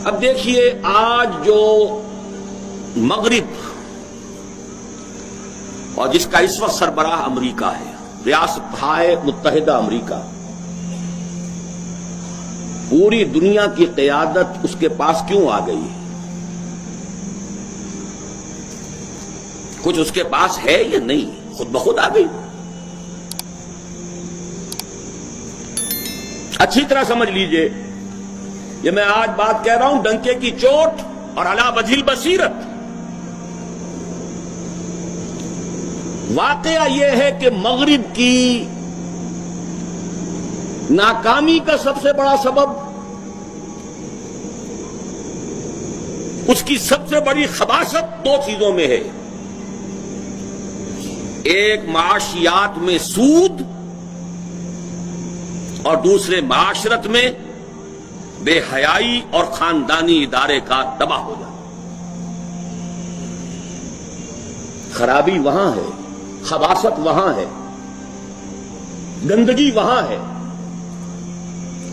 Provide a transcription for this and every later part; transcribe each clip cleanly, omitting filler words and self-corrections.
اب دیکھیے آج جو مغرب اور جس کا اس وقت سربراہ امریکہ ہے، ریاستہائے متحدہ امریکہ، پوری دنیا کی قیادت اس کے پاس کیوں آ گئی ہے؟ کچھ اس کے پاس ہے یا نہیں؟ خود بخود آ گئی؟ اچھی طرح سمجھ لیجئے، یہ میں آج بات کہہ رہا ہوں ڈنکے کی چوٹ اور علی وجہ البصیرت۔ واقعہ یہ ہے کہ مغرب کی ناکامی کا سب سے بڑا سبب، اس کی سب سے بڑی خباثت دو چیزوں میں ہے۔ ایک معاشیات میں سود اور دوسرے معاشرت میں بے حیائی اور خاندانی ادارے کا تباہ ہو جانا۔ خرابی وہاں ہے، خباثت وہاں ہے، گندگی وہاں ہے۔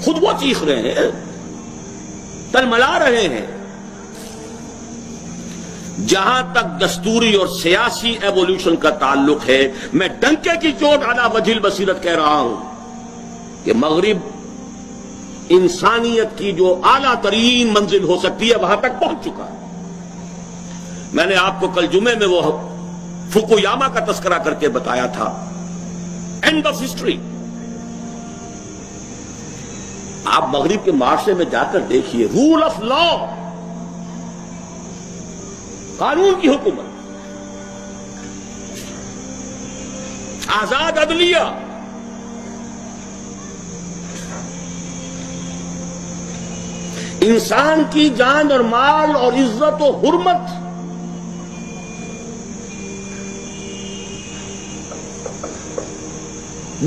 خود وہ چیخ رہے ہیں، تلملا رہے ہیں۔ جہاں تک دستوری اور سیاسی ایوولوشن کا تعلق ہے، میں ڈنکے کی چوٹ علی وجہ البصیرت کہہ رہا ہوں کہ مغرب انسانیت کی جو اعلیٰ ترین منزل ہو سکتی ہے وہاں تک پہنچ چکا ہے۔ میں نے آپ کو کل جمعے میں وہ فوکویاما کا تذکرہ کر کے بتایا تھا، اینڈ آف ہسٹری۔ آپ مغرب کے معاشرے میں جا کر دیکھیے، رول آف لا، قانون کی حکومت، آزاد عدلیہ، انسان کی جان اور مال اور عزت و حرمت،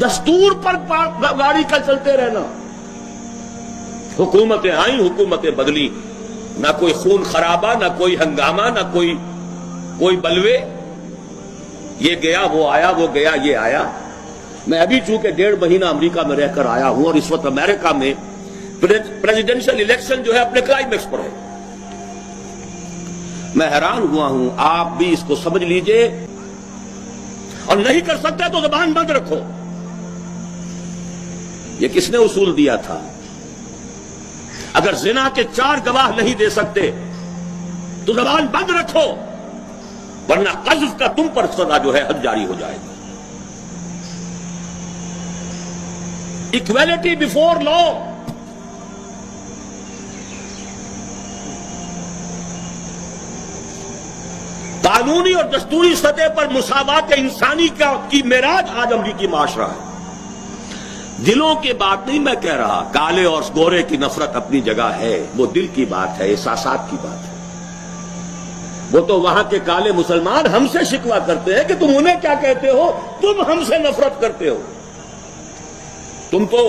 دستور پر گاڑی کا چلتے رہنا۔ حکومتیں آئیں، حکومتیں بدلی، نہ کوئی خون خرابہ، نہ کوئی ہنگامہ، نہ کوئی بلوے، یہ گیا وہ آیا، وہ گیا یہ آیا۔ میں ابھی چونکہ 1.5 مہینہ امریکہ میں رہ کر آیا ہوں اور اس وقت امریکہ میں پریزیڈنشل الیکشن جو ہے اپنے کلائمیکس پر ہے، میں حیران ہوا ہوں۔ آپ بھی اس کو سمجھ لیجئے، اور نہیں کر سکتے تو زبان بند رکھو۔ یہ کس نے اصول دیا تھا؟ اگر زنا کے 4 گواہ نہیں دے سکتے تو زبان بند رکھو، ورنہ قذف کا تم پر سزا جو ہے حد جاری ہو جائے گا۔ اکویلٹی بیفور لا، قانونی اور دستوری سطح پر مساوات انسانی کی معراج آج امریکی معاشرہ ہے۔ دلوں کی بات نہیں میں کہہ رہا، کالے اور گورے کی نفرت اپنی جگہ ہے، وہ دل کی بات ہے، احساسات کی بات ہے۔ وہ تو وہاں کے کالے مسلمان ہم سے شکوہ کرتے ہیں کہ تم انہیں کیا کہتے ہو، تم ہم سے نفرت کرتے ہو۔ تم تو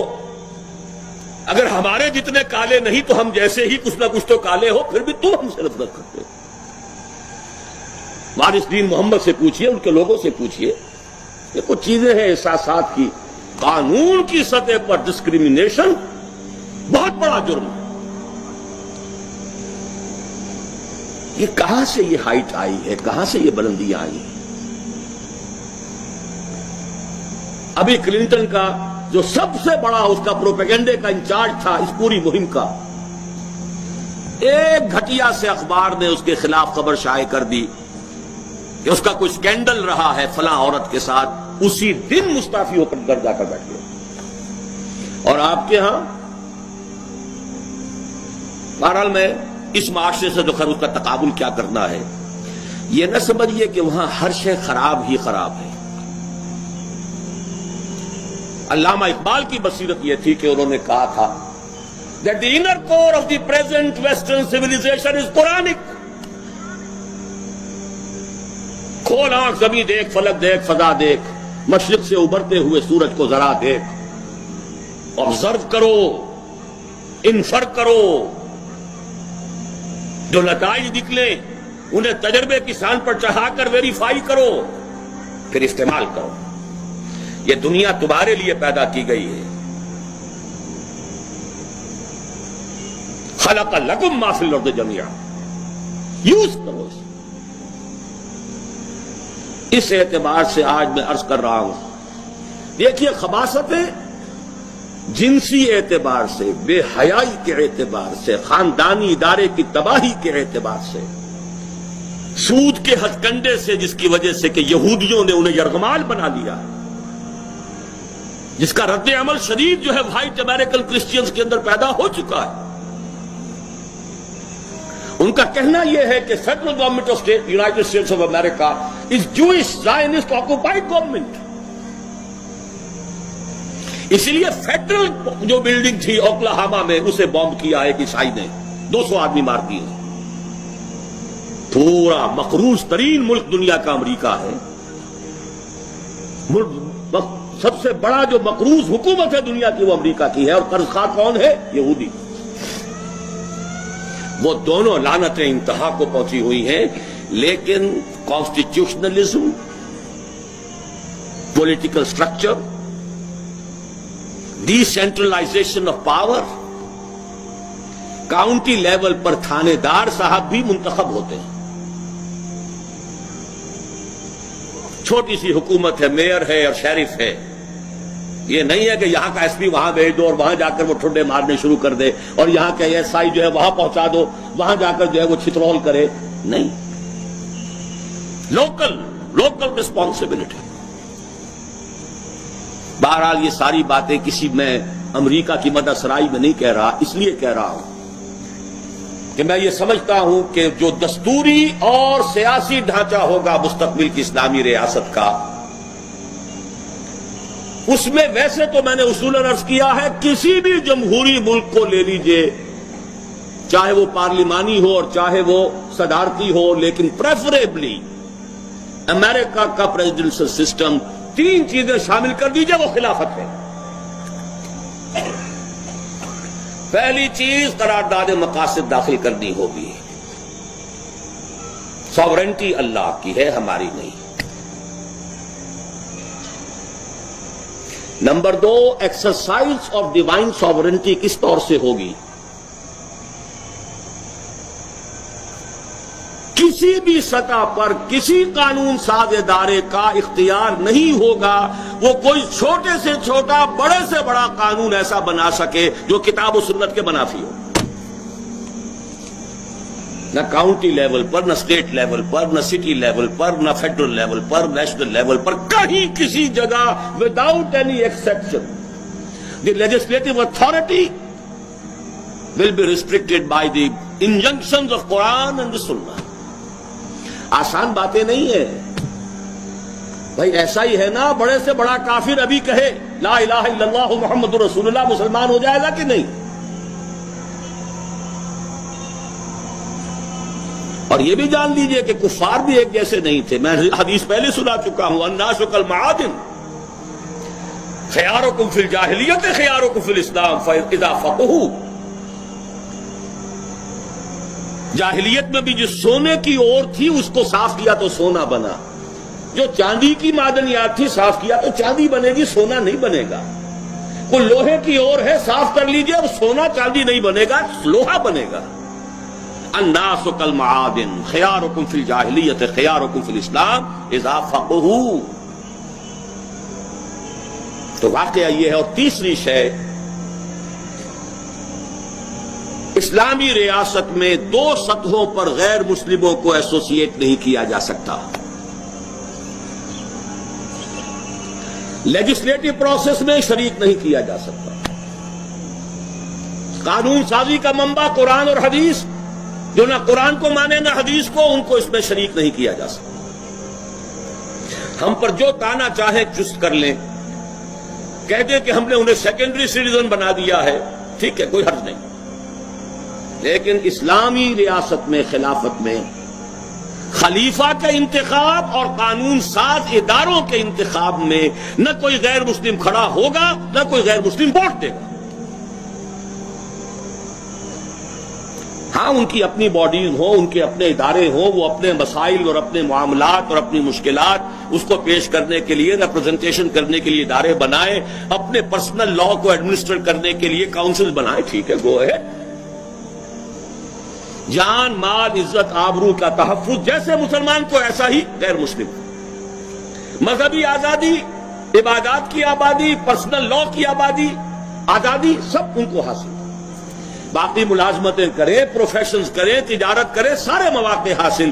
اگر ہمارے جتنے کالے نہیں تو ہم جیسے ہی کچھ نہ کچھ تو کالے ہو، پھر بھی تم ہم سے نفرت کرتے ہو۔ وارث دین محمد سے پوچھئے، ان کے لوگوں سے پوچھئے، یہ کچھ چیزیں ہیں احساسات کی۔ قانون کی سطح پر ڈسکریمنیشن بہت بڑا جرم ہے۔ یہ کہاں سے یہ ہائٹ آئی ہے، کہاں سے یہ بلندیاں آئی ہیں؟ ابھی کلنٹن کا جو سب سے بڑا اس کا پروپیگنڈے کا انچارج تھا اس پوری مہم کا، ایک گھٹیا سے اخبار نے اس کے خلاف خبر شائع کر دی کہ اس کا کوئی سکینڈل رہا ہے فلاں عورت کے ساتھ، اسی دن مستعفی ہو کر گھر جا کر بیٹھ گئے۔ اور آپ کے ہاں بہرحال میں اس معاشرے سے جو خیر اس کا تقابل کیا کرنا ہے، یہ نہ سمجھیے کہ وہاں ہر شے خراب ہی خراب ہے۔ علامہ اقبال کی بصیرت یہ تھی کہ انہوں نے کہا تھا that the inner core of the present western civilization is Quranic۔ کھول آنکھ، زمین دیکھ، فلک دیکھ، فضا دیکھ، مشرق سے ابھرتے ہوئے سورج کو ذرا دیکھ، آبزرو کرو، انفر کرو، جو نتائج نکلے انہیں تجربے کی سان پر چڑھا کر ویریفائی کرو، پھر استعمال کرو۔ یہ دنیا تمہارے لیے پیدا کی گئی ہے۔ خلق لکم ما فی الارض جميعا، یوز کرو اس اعتبار سے آج میں عرض کر رہا ہوں. دیکھیے خباثتیں جنسی اعتبار سے، بے حیائی کے اعتبار سے، خاندانی ادارے کی تباہی کے اعتبار سے، سود کے ہتھ کنڈے سے جس کی وجہ سے کہ یہودیوں نے انہیں یرغمال بنا لیا، جس کا رد عمل شدید جو ہے وائٹ امریکن کرسچینز کے اندر پیدا ہو چکا ہے. ان کا کہنا یہ ہے کہ federal government of United States of America is Jewish زائنسٹ occupied government. اسی لیے فیڈرل جو بلڈنگ تھی اوکلاہاما میں اسے بومب کیا ایک عیسائی نے، 200 آدمی مار دیے. پورا مقروض ترین ملک دنیا کا امریکہ ہے. سب سے بڑا جو مقروض حکومت ہے دنیا کی وہ امریکہ کی ہے، اور قرض خواہ کون ہے؟ یہودی. وہ دونوں لعنتیں انتہا کو پہنچی ہوئی ہیں. لیکن constitutionalism, political structure, decentralisation of power, county level پر تھانے دار صاحب بھی منتخب ہوتے ہیں. چھوٹی سی حکومت ہے، میئر ہے اور شیرف ہے. یہ نہیں ہے کہ یہاں کا ایس پی وہاں بھیج دو اور وہاں جا کر وہ ٹھنڈے مارنے شروع کر دے، اور یہاں کا ایس آئی جو ہے وہاں پہنچا دو، وہاں جا کر جو ہے وہ چھترول کرے. نہیں، لوکل رسپانسبلٹی. بہرحال یہ ساری باتیں کسی میں امریکہ کی مدح سرائی میں نہیں کہہ رہا، اس لیے کہہ رہا ہوں کہ میں یہ سمجھتا ہوں کہ جو دستوری اور سیاسی ڈھانچہ ہوگا مستقبل کی اسلامی ریاست کا، اس میں ویسے تو میں نے اصولاً عرض کیا ہے کسی بھی جمہوری ملک کو لے لیجئے، چاہے وہ پارلیمانی ہو اور چاہے وہ صدارتی ہو، لیکن پریفریبلی امریکہ کا پریزیڈنشل سسٹم 3 چیزیں شامل کر دیجئے، وہ خلافت ہے. پہلی چیز قرارداد مقاصد داخل کرنی ہوگی. ساورنٹی اللہ کی ہے، ہماری نہیں. Number 2، exercise of divine sovereignty کس طور سے ہوگی؟ کسی بھی سطح پر کسی قانون ساز ادارے کا اختیار نہیں ہوگا وہ کوئی چھوٹے سے چھوٹا بڑے سے بڑا قانون ایسا بنا سکے جو کتاب و سنت کے منافی ہو. نہ کاؤنٹی لیول پر، نہ اسٹیٹ لیول پر، نہ سٹی لیول پر، نہ فیڈرل لیول پر، نیشنل لیول پر، کہیں کسی جگہ without any exception the legislative authority will be restricted by the injunctions of Quran and Sunnah. آسان باتیں نہیں ہیں بھائی. ایسا ہی ہے نا، بڑے سے بڑا کافر ابھی کہے لا الہ الا اللہ محمد رسول اللہ، مسلمان ہو جائے گا کہ نہیں؟ اور یہ بھی جان لیجئے کہ کفار بھی ایک جیسے نہیں تھے. میں حدیث پہلے سنا چکا ہوں، الناس کالمعادن خیارکم فی الجاہلیت خیارکم فی الاسلام فاذا فقہوا. جاہلیت میں بھی جو سونے کی اور تھی اس کو صاف کیا تو سونا بنا، جو چاندی کی معدنیات تھی صاف کیا تو چاندی بنے گی، سونا نہیں بنے گا. کوئی لوہے کی اور ہے، صاف کر لیجئے، اب سونا چاندی نہیں بنے گا، لوہا بنے گا. الناس کالمعادن خیارکم فی الجاہلیت خیارکم فی الاسلام اذا فقہوا. تو واقعہ یہ ہے. اور تیسری شے، اسلامی ریاست میں 2 سطحوں پر غیر مسلموں کو ایسوسیٹ نہیں کیا جا سکتا. لیجسلیٹو پروسیس میں شریک نہیں کیا جا سکتا. قانون سازی کا منبع قرآن اور حدیث، جو نہ قرآن کو مانے نہ حدیث کو، ان کو اس میں شریک نہیں کیا جا سکتا. ہم پر جو تانا چاہے چست کر لیں، کہہ دیں کہ ہم نے انہیں سیکنڈری سٹیزن بنا دیا ہے، ٹھیک ہے، کوئی حرج نہیں. لیکن اسلامی ریاست میں، خلافت میں، خلیفہ کے انتخاب اور قانون ساز اداروں کے انتخاب میں نہ کوئی غیر مسلم کھڑا ہوگا نہ کوئی غیر مسلم ووٹ دے گا. ہاں، ان کی اپنی باڈیز ہوں، ان کے اپنے ادارے ہوں، وہ اپنے مسائل اور اپنے معاملات اور اپنی مشکلات اس کو پیش کرنے کے لیے، ریپرزنٹیشن کرنے کے لیے ادارے بنائے، اپنے پرسنل لا کو ایڈمنسٹر کرنے کے لیے کاؤنسل بنائے، ٹھیک ہے، گو اہیڈ. جان مال عزت آبرو کا تحفظ جیسے مسلمان کو ایسا ہی غیر مسلم کو. مذہبی آزادی، عبادات کی آبادی، پرسنل لا کی آزادی سب ان کو حاصل. باقی ملازمتیں کریں، پروفیشنز کریں، تجارت کریں، سارے مواقع حاصل.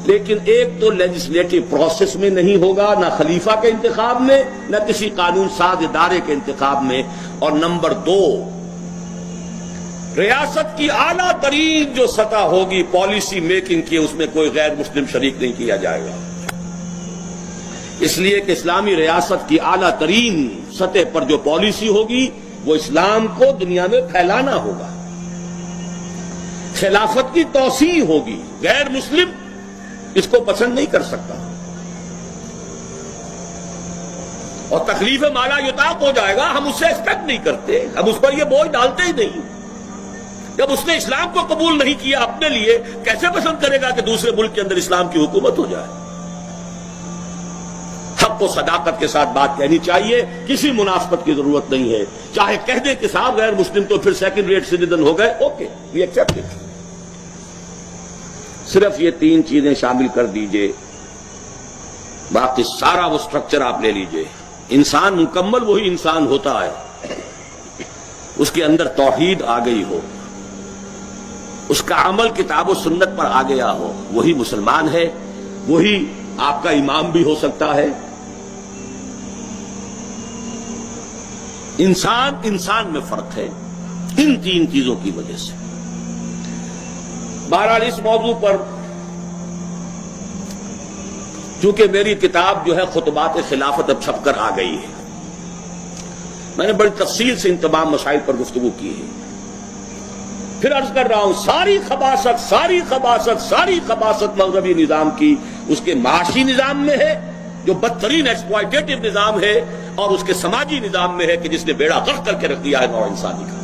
لیکن ایک تو لیجسلیٹو پروسیس میں نہیں ہوگا، نہ خلیفہ کے انتخاب میں، نہ کسی قانون ساز ادارے کے انتخاب میں. اور نمبر 2، ریاست کی اعلیٰ ترین جو سطح ہوگی پالیسی میکنگ کی، اس میں کوئی غیر مسلم شریک نہیں کیا جائے گا. اس لیے کہ اسلامی ریاست کی اعلیٰ ترین سطح پر جو پالیسی ہوگی وہ اسلام کو دنیا میں پھیلانا ہوگا. خلافت کی توسیع ہوگی. غیر مسلم اس کو پسند نہیں کر سکتا اور تکلیف مالا یطاق ہو جائے گا. ہم اس سے ایکسپیکٹ نہیں کرتے، ہم اس پر یہ بوجھ ڈالتے ہی نہیں. جب اس نے اسلام کو قبول نہیں کیا اپنے لیے، کیسے پسند کرے گا کہ دوسرے ملک کے اندر اسلام کی حکومت ہو جائے؟ حق و صداقت کے ساتھ بات کہنی چاہیے، کسی منافقت کی ضرورت نہیں ہے. چاہے کہہ دیں کہ صاحب غیر مسلم تو پھر سیکنڈ ریٹ سٹیزن ہو گئے، اوکے وی ایکسپٹ اٹ. صرف یہ 3 چیزیں شامل کر دیجئے، باقی سارا وہ سٹرکچر آپ لے لیجئے. انسان مکمل وہی انسان ہوتا ہے اس کے اندر توحید آ گئی ہو، اس کا عمل کتاب و سنت پر آ گیا ہو، وہی مسلمان ہے، وہی آپ کا امام بھی ہو سکتا ہے. انسان میں فرق ہے ان 3 چیزوں کی وجہ سے. بہرحال اس موضوع پر چونکہ میری کتاب جو ہے خطبات خلافت اب چھپ کر آ گئی ہے، میں نے بڑی تفصیل سے ان تمام مسائل پر گفتگو کی ہے. پھر عرض کر رہا ہوں، ساری خباثت مذہبی نظام کی اس کے معاشی نظام میں ہے جو بدترین ایکسپلائٹیٹو نظام ہے، اور اس کے سماجی نظام میں ہے کہ جس نے بیڑا غرق کر کے رکھ دیا ہے نوع انسانی کا.